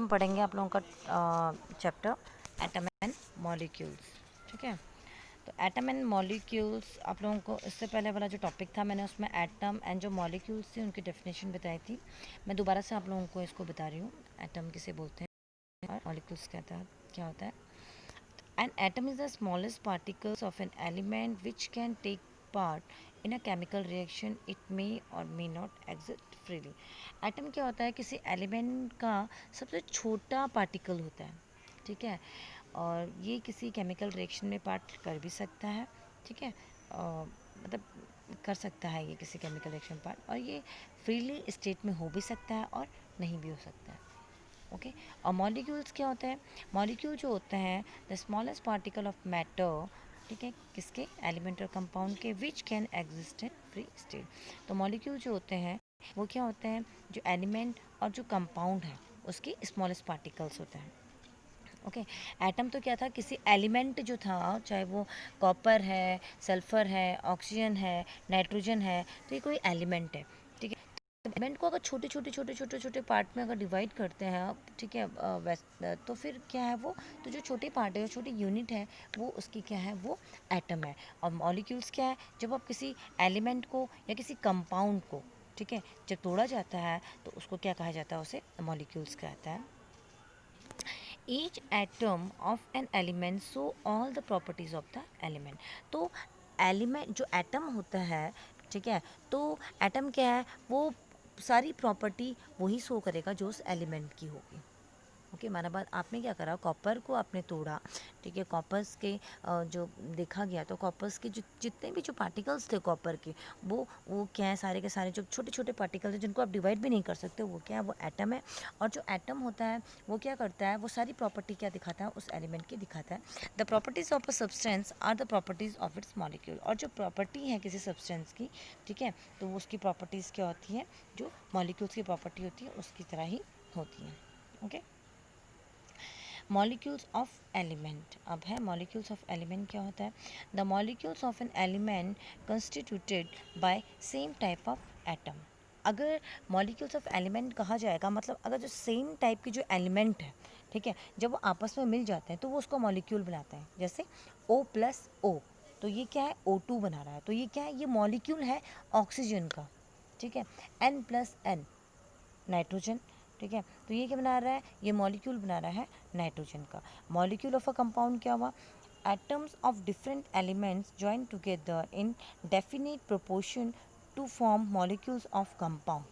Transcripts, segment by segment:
हम पढ़ेंगे आप लोगों का चैप्टर एटम एंड मॉलिक्यूल्स। ठीक है, तो एटम एंड मॉलिक्यूल्स आप लोगों को इससे पहले वाला जो टॉपिक था मैंने उसमें एटम एंड जो मॉलिक्यूल्स थी उनकी डेफिनेशन बताई थी। मैं दोबारा से आप लोगों को इसको बता रही हूँ, एटम किसे बोलते हैं और मॉलिक्यूल्स क्या होता है। An atom is the smallest particles of an element which can take part in a chemical reaction. It may or may not exist freely. Atom क्या होता है, किसी एलिमेंट का सबसे छोटा पार्टिकल होता है। ठीक है, और ये किसी केमिकल रिएक्शन में पार्ट कर भी सकता है। ठीक है, मतलब कर सकता है ये किसी केमिकल रिएक्शन पार्ट, और ये फ्रीली स्टेट में हो भी सकता है और नहीं भी हो सकता है। ओके, और मॉलिक्यूल्स क्या होता है, मॉलिक्यूल जो होते हैं the smallest particle of matter. ठीक है, किसके, एलिमेंट और कंपाउंड के, which can exist in free state. तो मॉलिक्यूल जो होते हैं वो क्या होते हैं, जो एलिमेंट और जो कंपाउंड है उसके स्मॉलेस्ट पार्टिकल्स होते हैं। ओके, एटम तो क्या था, किसी एलिमेंट जो था, चाहे वो कॉपर है, सल्फर है, ऑक्सीजन है, नाइट्रोजन है, तो ये कोई एलिमेंट है। ठीक है, एलिमेंट को अगर छोटे छोटे पार्ट में अगर डिवाइड करते हैं आप, ठीक है, तो फिर क्या है वो, तो जो छोटे पार्ट है, जो छोटी यूनिट है, वो उसकी क्या है, वो एटम है। और मॉलिक्यूल्स क्या है, जब आप किसी एलिमेंट को या किसी कंपाउंड को, ठीक है, जब तोड़ा जाता है तो उसको क्या कहा जाता है, उसे मॉलिक्यूल्स कहता है। Each atom of an element so all the properties of the element. तो एलिमेंट जो एटम होता है, ठीक है, तो एटम क्या है, वो सारी प्रॉपर्टी वही शो करेगा जो उस एलिमेंट की होगी। ओके, माना बात, आपने क्या करा, कॉपर को आपने तोड़ा। ठीक है, कॉपर्स के जो देखा गया तो कॉपर्स के जो जितने भी जो पार्टिकल्स थे कॉपर के, वो क्या है, सारे के सारे जो छोटे छोटे पार्टिकल्स हैं जिनको आप डिवाइड भी नहीं कर सकते, वो क्या है, वो एटम है। और जो एटम होता है वो क्या करता है, वो सारी प्रॉपर्टी क्या दिखाता है, उस एलिमेंट की दिखाता है। The properties of a substance are the properties of its molecule. और जो प्रॉपर्टी है किसी सब्सटेंस की, ठीक है, तो वो उसकी प्रॉपर्टीज़ क्या होती हैं, जो मॉलिक्यूल्स की प्रॉपर्टी होती है उसकी तरह ही होती है। Okay, molecules of element. अब है मॉलिक्यूल्स ऑफ एलिमेंट क्या होता है, the molecules of an element constituted by same type of atom. अगर मॉलिक्यूल्स ऑफ एलिमेंट कहा जाएगा, मतलब अगर जो सेम टाइप की जो एलिमेंट है, ठीक है, जब वो आपस में मिल जाते हैं तो वो उसको मॉलिक्यूल बनाते हैं। जैसे O+O, तो ये क्या है, O2 बना रहा है, तो ये क्या है, ये मॉलिक्यूल है ऑक्सीजन का। ठीक है, N+N नाइट्रोजन। ठीक है, तो ये क्या बना रहा है, ये मॉलिक्यूल बना रहा है नाइट्रोजन का। मॉलिक्यूल ऑफ अ कंपाउंड क्या हुआ, atoms of different elements join together in definite proportion to form molecules of compound.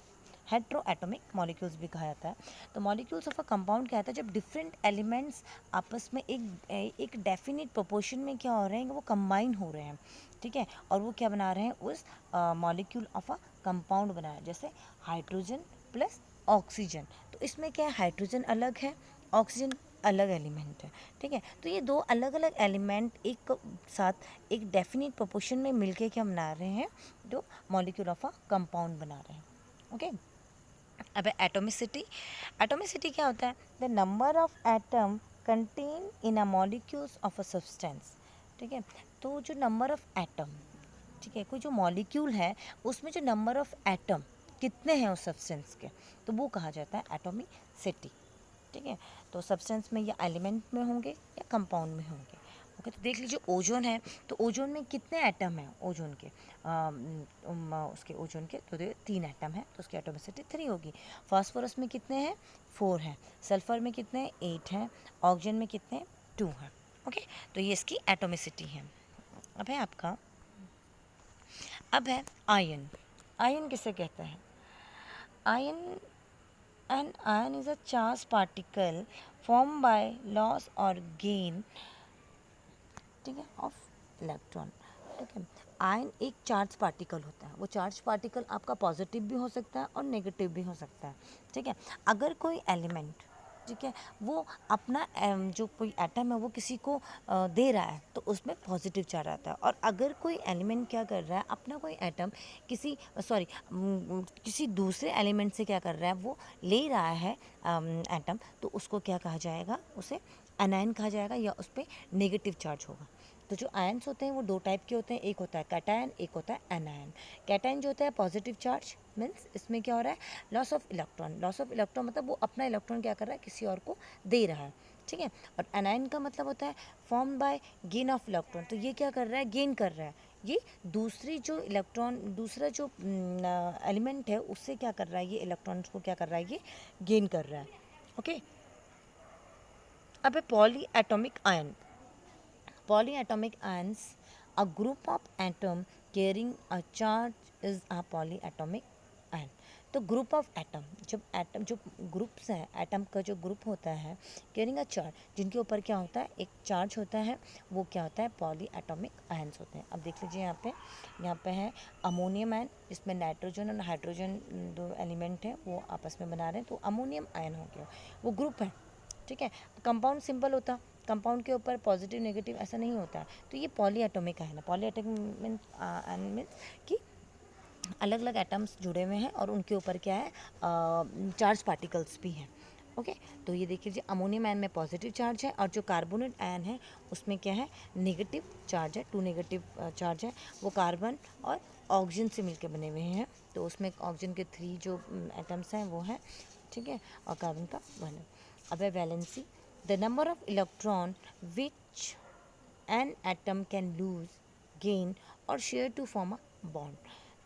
Hetero atomic molecules भी कहा जाता है। तो मॉलिक्यूल्स ऑफ अ कंपाउंड क्या होता है, जब डिफरेंट एलिमेंट्स आपस में एक डेफिनेट प्रोपोर्शन में क्या हो रहे हैं, वो कंबाइन हो रहे हैं। ठीक है, और वो क्या बना रहे हैं, उस मॉलिक्यूल ऑफ अ कंपाउंड बना रहे हैं। जैसे हाइड्रोजन प्लस ऑक्सीजन, तो इसमें क्या है, हाइड्रोजन अलग है, ऑक्सीजन अलग एलिमेंट है। ठीक है, तो ये दो अलग अलग एलिमेंट एक साथ एक डेफिनेट प्रोपोर्शन में मिलके क्या बना रहे हैं, जो मॉलिक्यूल ऑफ अ कंपाउंड बना रहे हैं। ओके, अब एटोमिसिटी। एटोमिसिटी क्या होता है, the number of atom contain in a molecules of a substance. ठीक है, तो जो नंबर ऑफ एटम, ठीक है, कोई जो मॉलिक्यूल है उसमें जो नंबर ऑफ एटम कितने हैं उस सब्सटेंस के, तो वो कहा जाता है एटोमिसिटी। ठीक है, तो सब्सटेंस में या एलिमेंट में होंगे या कंपाउंड में होंगे। ओके, तो देख लीजिए ओजोन है, तो ओजोन में कितने एटम हैं ओजोन के, उसके ओजोन के, तो 3 एटम है, तो उसकी एटोमिसिटी 3 होगी। फास्फोरस में कितने हैं, 4 हैं। सल्फर में कितने हैं, 8 हैं। ऑक्सीजन में कितने हैं, 2 हैं। ओके, तो ये इसकी एटोमिसिटी है। अब है आपका, अब है आयन। आयन किसे कहते हैं, ion, an ion is a charged particle formed by loss or gain, ठीक है, ऑफ इलेक्ट्रॉन। ठीक है, आयन एक चार्ज पार्टिकल होता है, वो चार्ज पार्टिकल आपका पॉजिटिव भी हो सकता है और नेगेटिव भी हो सकता है। ठीक है, अगर कोई एलिमेंट, ठीक है, वो अपना जो कोई एटम है वो किसी को दे रहा है तो उसमें पॉजिटिव चार्ज आता है। और अगर कोई एलिमेंट क्या कर रहा है, अपना कोई एटम किसी दूसरे एलिमेंट से क्या कर रहा है, वो ले रहा है एटम, तो उसको क्या कहा जाएगा, उसे एनायन कहा जाएगा या उस पर नेगेटिव चार्ज होगा। तो जो आयन्स होते हैं वो दो टाइप के होते हैं, एक होता है कैटायन, एक होता है एनायन। कैटायन जो होता है पॉजिटिव चार्ज, मीन्स इसमें क्या हो रहा है, loss of electron. Loss of electron मतलब वो अपना इलेक्ट्रॉन क्या कर रहा है, किसी और को दे रहा है, ठीक है। और एनायन का मतलब होता है form by gain of electron, तो ये क्या कर रहा है, गेन कर रहा है, ये दूसरी जो इलेक्ट्रॉन, दूसरा जो एलिमेंट है उससे क्या कर रहा है, ये इलेक्ट्रॉन्स को क्या कर रहा है, ये गेन कर रहा है, ओके। अब है poly atomic ion. Polyatomic ions, a group of atom carrying a charge is a polyatomic ion। तो ग्रुप ऑफ एटम, जब एटम जो ग्रुप्स हैं, एटम का जो ग्रुप होता है कैरिंग अ चार्ज, जिनके ऊपर क्या होता है, एक चार्ज होता है, वो क्या होता है, पॉली एटॉमिक आयन्स होते हैं। अब देख लीजिए यहाँ पे है अमोनियम आयन, जिसमें नाइट्रोजन और हाइड्रोजन दो एलिमेंट हैं वो आपस में बना रहे हैं, तो अमोनियम आयन हो गया, वो ग्रुप है, ठीक है। कंपाउंड सिंपल होता, कंपाउंड के ऊपर पॉजिटिव नेगेटिव ऐसा नहीं होता है, तो ये पॉली एटॉमिक है ना। पॉली एटॉमिक मीन्स कि अलग अलग एटम्स जुड़े हुए हैं और उनके ऊपर क्या है, चार्ज पार्टिकल्स भी हैं, ओके। तो ये देखिए अमोनियम आयन में पॉजिटिव चार्ज है और जो कार्बोनेट आयन है उसमें क्या है, नेगेटिव चार्ज है, 2 नेगेटिव चार्ज है, वो कार्बन और ऑक्सीजन से मिलकर बने हुए हैं। तो उसमें ऑक्सीजन के 3 जो एटम्स हैं वो हैं, ठीक है, और कार्बन का 1 है। अब है valency, the number of electron which an atom can lose, gain और share to form a bond.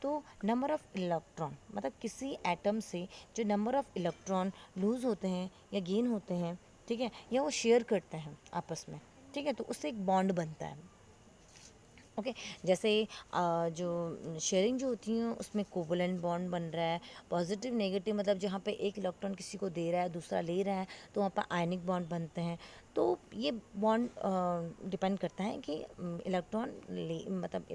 तो नंबर ऑफ इलेक्ट्रॉन मतलब किसी एटम से जो नंबर ऑफ इलेक्ट्रॉन लूज होते हैं या गेन होते हैं, ठीक है, या वो शेयर करते हैं आपस में, ठीक है, तो उससे एक बॉन्ड बनता है, ओके। जैसे जो शेयरिंग जो होती है उसमें कोवलेंट बॉन्ड बन रहा है, पॉजिटिव नेगेटिव मतलब जहाँ पे एक इलेक्ट्रॉन किसी को दे रहा है दूसरा ले रहा है, तो वहाँ पर आयनिक बॉन्ड बनते हैं। तो ये बॉन्ड डिपेंड करता है कि इलेक्ट्रॉन ले मतलब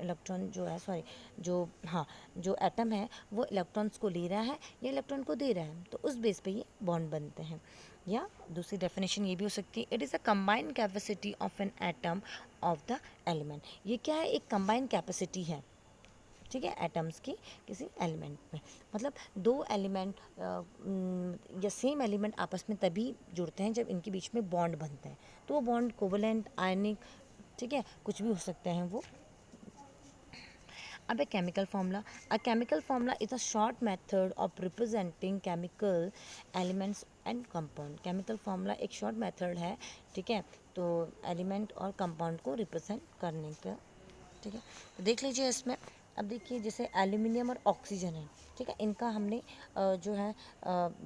इलेक्ट्रॉन जो है, सॉरी, जो हाँ जो एटम है वो इलेक्ट्रॉन्स को ले रहा है या इलेक्ट्रॉन को दे रहा है, तो उस बेस पे ये बॉन्ड बनते हैं। या दूसरी डेफिनेशन ये भी हो सकती है, it is a combined capacity of an atom of the element. ये क्या है, एक कंबाइंड कैपेसिटी है, ठीक है, एटम्स की किसी एलिमेंट में। मतलब दो एलिमेंट या सेम एलिमेंट आपस में तभी जुड़ते हैं जब इनके बीच में बॉन्ड बनते हैं, तो वो बॉन्ड कोवलेंट, आयनिक, ठीक है, कुछ भी हो सकते हैं वो। अब a chemical formula, a chemical formula is a short method of representing chemical elements and compound। chemical formula एक short method है, ठीक है, तो एलिमेंट और कंपाउंड को रिप्रेजेंट करने का, ठीक है। तो देख लीजिए इसमें, अब देखिए जैसे एल्यूमिनियम और ऑक्सीजन है, ठीक है, इनका हमने जो है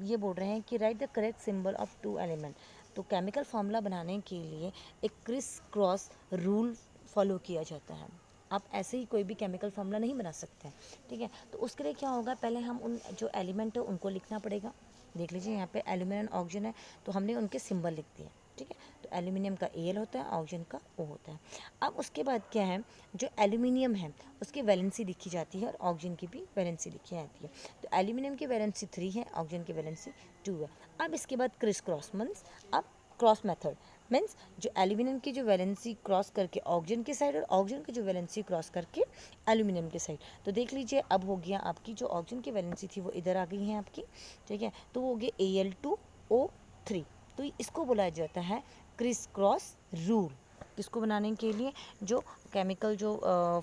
ये बोल रहे हैं कि right the correct symbol of 2 element. तो केमिकल फार्मूला बनाने के लिए एक क्रिस क्रॉस रूल फॉलो किया जाता है। आप ऐसे ही कोई भी केमिकल फार्मूला नहीं बना सकते हैं, ठीक है। तो उसके लिए क्या होगा, पहले हम उन जो एलिमेंट है उनको लिखना पड़ेगा। देख लीजिए यहाँ पे एल्यूमिनियम ऑक्सीजन है, तो हमने उनके सिंबल लिख दिए, ठीक है। तो एल्यूमिनियम का Al होता है, ऑक्सीजन का O होता है। अब उसके बाद क्या है, जो एल्यूमिनियम है उसकी वैलेंसी लिखी जाती है और ऑक्सीजन की भी वैलेंसी लिखी जाती है। तो एल्यूमिनियम की वैलेंसी 3 है, ऑक्सीजन की वैलेंसी 2 है। अब इसके बाद क्रिस क्रॉस मीन्स, अब क्रॉस मेथड मीन्स जो एल्यूमिनियम की जो वैलेंसी क्रॉस करके ऑक्सीजन की साइड और ऑक्सीजन की जो वैलेंसी क्रॉस करके एल्यूमिनियम की साइड। तो देख लीजिए अब हो गया आपकी जो ऑक्सीजन की वैलेंसी थी वो इधर आ गई है आपकी, ठीक है, तो वो हो गया Al2O3। तो इसको बोला जाता है क्रिस क्रॉस रूल, किसको बनाने के लिए, जो केमिकल जो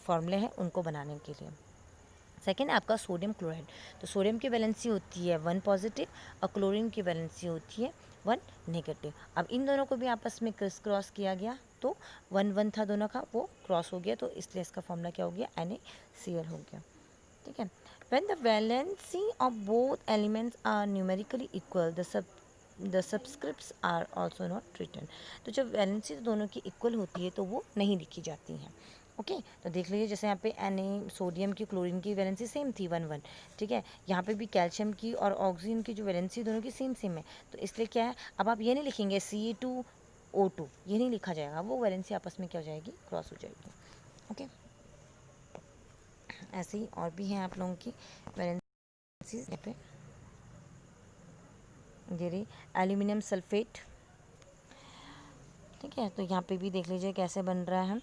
फार्मूले हैं उनको बनाने के लिए। सेकेंड आपका सोडियम क्लोराइड, तो सोडियम की वैलेंसी होती है 1 पॉजिटिव और क्लोरीन की वैलेंसी होती है 1 नेगेटिव। अब इन दोनों को भी आपस में क्रिस क्रॉस किया गया, तो 1 1 था दोनों का, वो क्रॉस हो गया, तो इसलिए इसका फॉर्मूला क्या हो गया, NaCl हो गया, ठीक है। When the valency of both elements are numerically equal the subscripts are also not written. तो जब वैलेंसी दोनों की इक्वल होती है तो वो नहीं लिखी जाती हैं, ओके। तो देख लीजिए जैसे यहाँ पे Na सोडियम की क्लोरीन की वैलेंसी सेम थी 1 1, ठीक है। यहाँ पे भी कैल्शियम की और ऑक्सीजन की जो वैलेंसी दोनों की सेम सेम है, तो इसलिए क्या है, अब आप ये नहीं लिखेंगे Ce2O2, ये नहीं लिखा जाएगा, वो वैलेंसी आपस में क्या हो जाएगी, क्रॉस हो जाएगी, ओके। ऐसे ही और भी हैं आप लोगों की वैलेंसी यहाँ पे, ये रही एल्यूमिनियम सल्फेट, ठीक है। तो यहाँ पे भी देख लीजिए कैसे बन रहा है,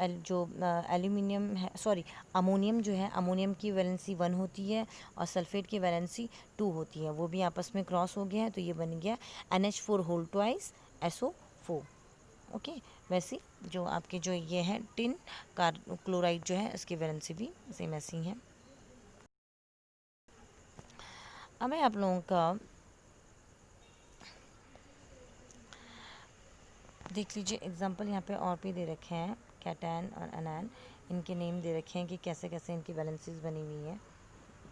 जो एल्यूमिनियम है, सॉरी अमोनियम जो है, अमोनियम की वैलेंसी 1 होती है और सल्फेट की वैलेंसी 2 होती है, वो भी आपस में क्रॉस हो गया है, तो ये बन गया NH4 whole twice SO4, okay. वैसे जो आपके जो ये है टिन कार क्लोराइड जो है इसकी वैलेंसी भी सेम ऐसी है। अब मैं आप लोगों का देख लीजिए एग्जांपल यहाँ पे और भी दे रखे हैं, कैटैन और अनैन, इनके नेम दे रखे हैं कि कैसे कैसे इनकी वैलेंसीज बनी हुई है।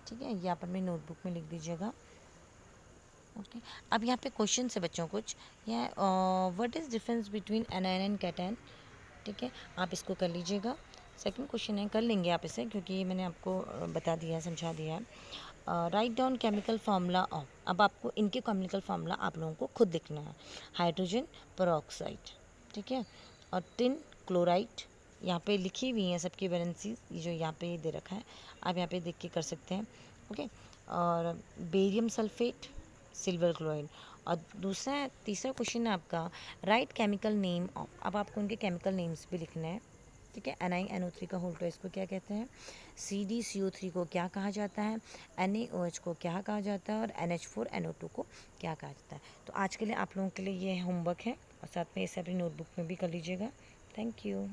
ठीक है, ये आप अपनी नोटबुक में लिख दीजिएगा। ओके। अब यहाँ पे क्वेश्चन है बच्चों कुछ, या what is difference between anion and cation. ठीक है, आप इसको कर लीजिएगा। सेकंड क्वेश्चन है, कर लेंगे आप इसे क्योंकि मैंने आपको बता दिया है, समझा दिया है। Write down chemical formula of. अब आपको इनके केमिकल फार्मूला आप लोगों को खुद लिखना है। हाइड्रोजन पेरोक्साइड, ठीक है, और टिन क्लोराइड यहाँ पे लिखी हुई हैं सबकी वैलेंसी, ये जो यहाँ पे दे रखा है आप यहाँ पे देख के कर सकते हैं। ओके। और बेरियम सल्फेट, सिल्वर क्लोराइड। और तीसरा क्वेश्चन है आपका, राइट केमिकल नेम ऑफ। अब आपको उनके केमिकल नेम्स भी लिखना है। ठीक है, NiNO3 का होल्ड इसको क्या कहते हैं, CdCO3 को क्या कहा जाता है, NaOH को क्या कहा जाता है, और NH4NO2 को क्या कहा जाता है। तो आज के लिए आप लोगों के लिए ये होमवर्क है, और साथ में इसे अपनी नोटबुक में भी कर लीजिएगा। Thank you.